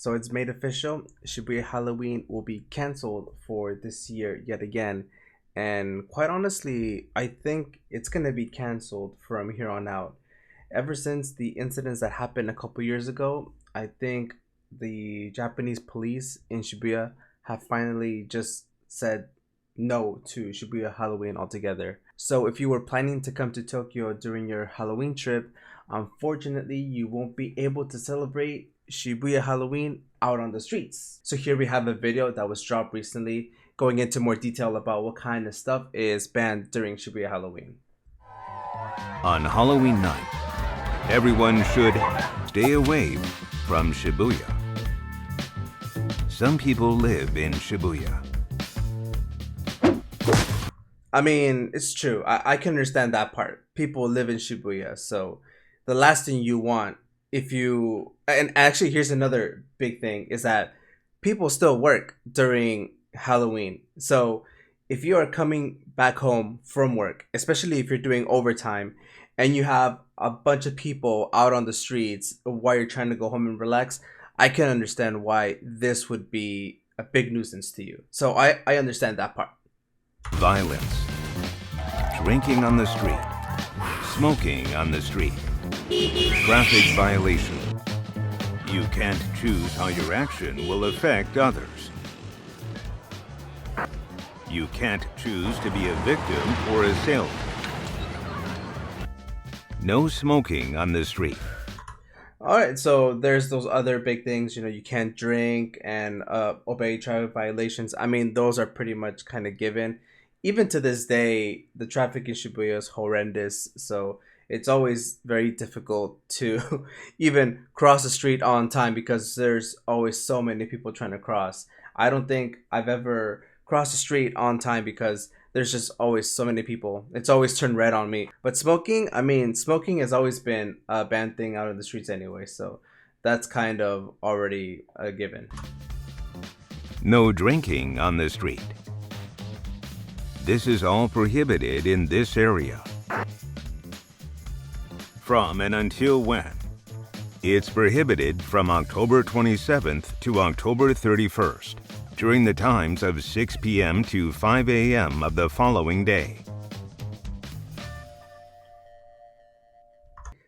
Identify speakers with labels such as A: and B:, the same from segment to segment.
A: So it's made official. Shibuya Halloween will be canceled for this year yet again. And quite honestly, I think it's going to be canceled from here on out. Ever since the incidents that happened a couple years ago, I think the Japanese police in Shibuya have finally just said no to Shibuya Halloween altogether. So if you were planning to come to Tokyo during your Halloween trip, unfortunately you won't be able to celebrate Shibuya Halloween out on the streets. So here we have a video that was dropped recently going into more detail about what kind of stuff is banned during Shibuya Halloween.
B: On Halloween night, everyone should stay away from Shibuya. Some people live in Shibuya.
A: I mean, it's true. I can understand that part. People live in Shibuya, so the last thing you want if you and actually here's another big thing is that people still work during Halloween. So if you are coming back home from work, especially if you're doing overtime and you have a bunch of people out on the streets while you're trying to go home and relax, I can understand why this would be a big nuisance to you. So I understand that part.
B: Violence, drinking on the street, smoking on the street, traffic violation. You can't choose how your action will affect others. You can't choose to be a victim or assailant. No smoking on the street.
A: All right, so there's those other big things, you can't drink and obey traffic violations. I mean, those are pretty much kind of given. Even to this day, the traffic in Shibuya is horrendous, so it's always very difficult to even cross the street on time because there's always so many people trying to cross. I don't think I've ever crossed the street on time because there's just always so many people. It's always turned red on me. But smoking, I mean, smoking has always been a banned thing out in the streets anyway, so that's kind of already a given.
B: No drinking on the street. This is all prohibited in this area. From and until when? It's prohibited from October 27th to October 31st, during the times of 6 p.m. to 5 a.m. of the following day.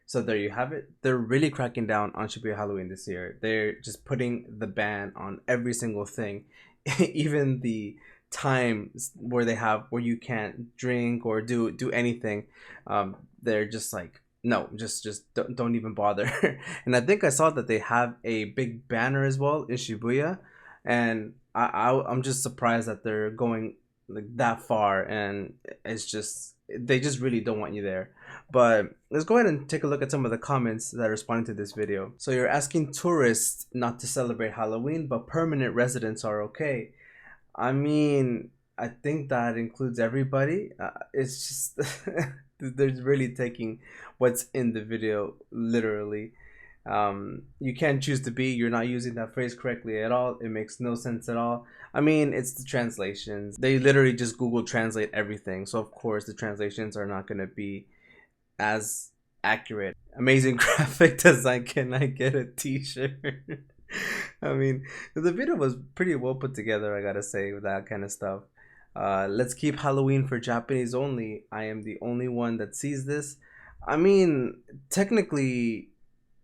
A: So there you have it. They're really cracking down on Shibuya Halloween this year. They're just putting the ban on every single thing, even the times where you can't drink or do anything. They're just like, no, just don't even bother. And I think I saw that they have a big banner as well in Shibuya, and I'm just surprised that they're going like that far, and it's just they just really don't want you there. But let's go ahead and take a look at some of the comments that are responding to this video. So you're asking tourists not to celebrate Halloween, but permanent residents are okay. I mean, I think that includes everybody. It's just they're really taking what's in the video literally. You can't choose to be. You're not using that phrase correctly at all. It makes no sense at all. I mean, it's the translations. They literally just Google translate everything. So of course the translations are not going to be as accurate. Amazing graphic design. Can I get a t-shirt? I mean, the video was pretty well put together, I gotta say, with that kind of stuff. Let's keep Halloween for Japanese only. I am the only one that sees this. I mean, technically,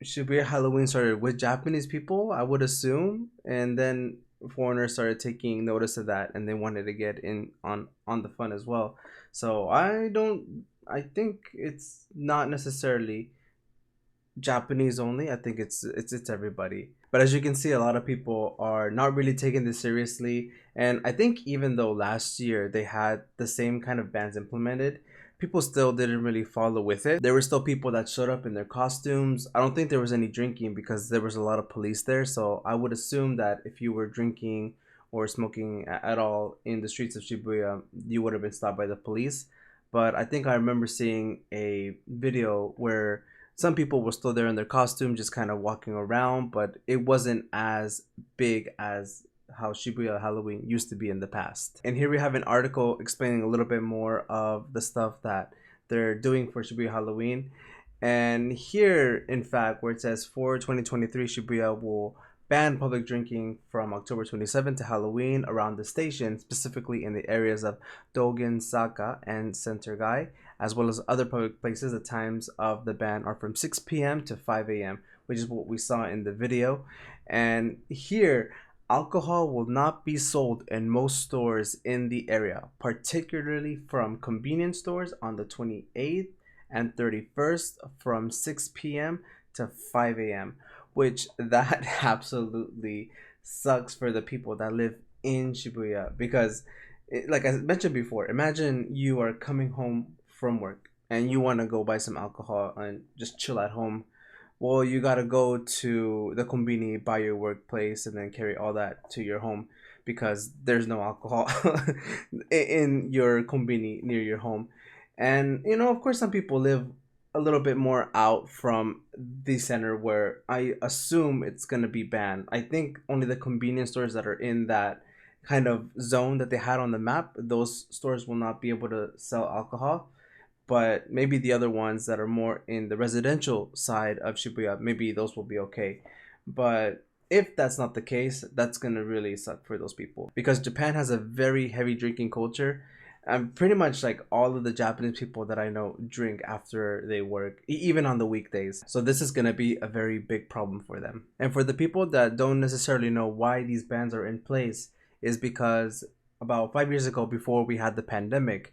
A: Shibuya Halloween started with Japanese people, I would assume, and then foreigners started taking notice of that, and they wanted to get in on the fun as well. So I think it's not necessarily Japanese only. I think it's everybody. But as you can see, a lot of people are not really taking this seriously. And I think even though last year they had the same kind of bans implemented, people still didn't really follow with it. There were still people that showed up in their costumes. I don't think there was any drinking because there was a lot of police there. So I would assume that if you were drinking or smoking at all in the streets of Shibuya, you would have been stopped by the police. But I think I remember seeing a video where some people were still there in their costume, just kind of walking around, but it wasn't as big as how Shibuya Halloween used to be in the past. And here we have an article explaining a little bit more of the stuff that they're doing for Shibuya Halloween. And here, in fact, where it says for 2023, Shibuya will banned public drinking from October 27th to Halloween around the station, specifically in the areas of Dogen, Saka, and Sentergai, as well as other public places. The times of the ban are from 6 p.m. to 5 a.m., which is what we saw in the video. And here, alcohol will not be sold in most stores in the area, particularly from convenience stores on the 28th and 31st from 6 p.m. to 5 a.m., which that absolutely sucks for the people that live in Shibuya because like I mentioned before, imagine you are coming home from work and you want to go buy some alcohol and just chill at home. Well, you gotta go to the combini by your workplace and then carry all that to your home because there's no alcohol in your combini near your home. And of course, some people live a little bit more out from the center where I assume it's gonna be banned. I think only the convenience stores that are in that kind of zone that they had on the map, those stores will not be able to sell alcohol, but maybe the other ones that are more in the residential side of Shibuya, maybe those will be okay. But if that's not the case, that's gonna really suck for those people because Japan has a very heavy drinking culture. And pretty much like all of the Japanese people that I know drink after they work, even on the weekdays. So this is gonna be a very big problem for them. And for the people that don't necessarily know why these bans are in place, is because about 5 years ago, before we had the pandemic,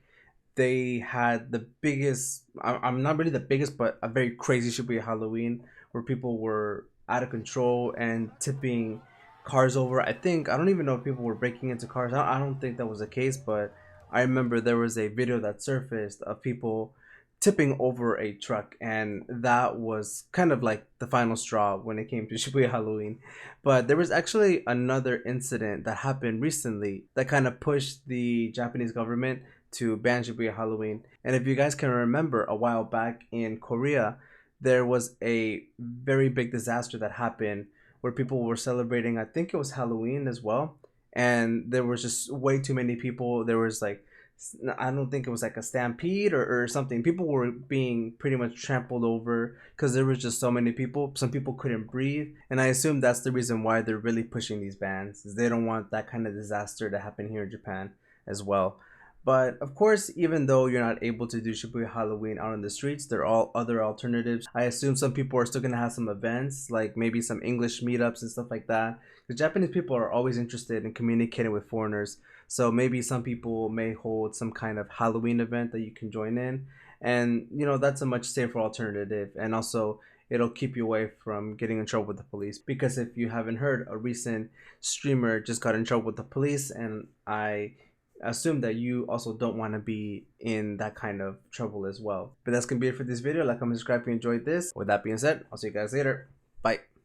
A: they had the biggest, I'm not really the biggest, but a very crazy Shibuya Halloween where people were out of control and tipping cars over. I don't even know if people were breaking into cars. I don't think that was the case, but I remember there was a video that surfaced of people tipping over a truck, and that was kind of like the final straw when it came to Shibuya Halloween. But there was actually another incident that happened recently that kind of pushed the Japanese government to ban Shibuya Halloween. And if you guys can remember, a while back in Korea, there was a very big disaster that happened where people were celebrating, I think it was Halloween as well. And there was just way too many people. There was like, I don't think it was like a stampede or something. People were being pretty much trampled over because there was just so many people. Some people couldn't breathe. And I assume that's the reason why they're really pushing these bans, is they don't want that kind of disaster to happen here in Japan as well. But of course, even though you're not able to do Shibuya Halloween out on the streets, there are all other alternatives. I assume some people are still gonna have some events, like maybe some English meetups and stuff like that. The Japanese people are always interested in communicating with foreigners, so maybe some people may hold some kind of Halloween event that you can join in, and that's a much safer alternative, and also it'll keep you away from getting in trouble with the police. Because if you haven't heard, a recent streamer just got in trouble with the police, and I assume that you also don't want to be in that kind of trouble as well. But that's gonna be it for this video. Like, comment, subscribe if you enjoyed this. With that being said, I'll see you guys later. Bye.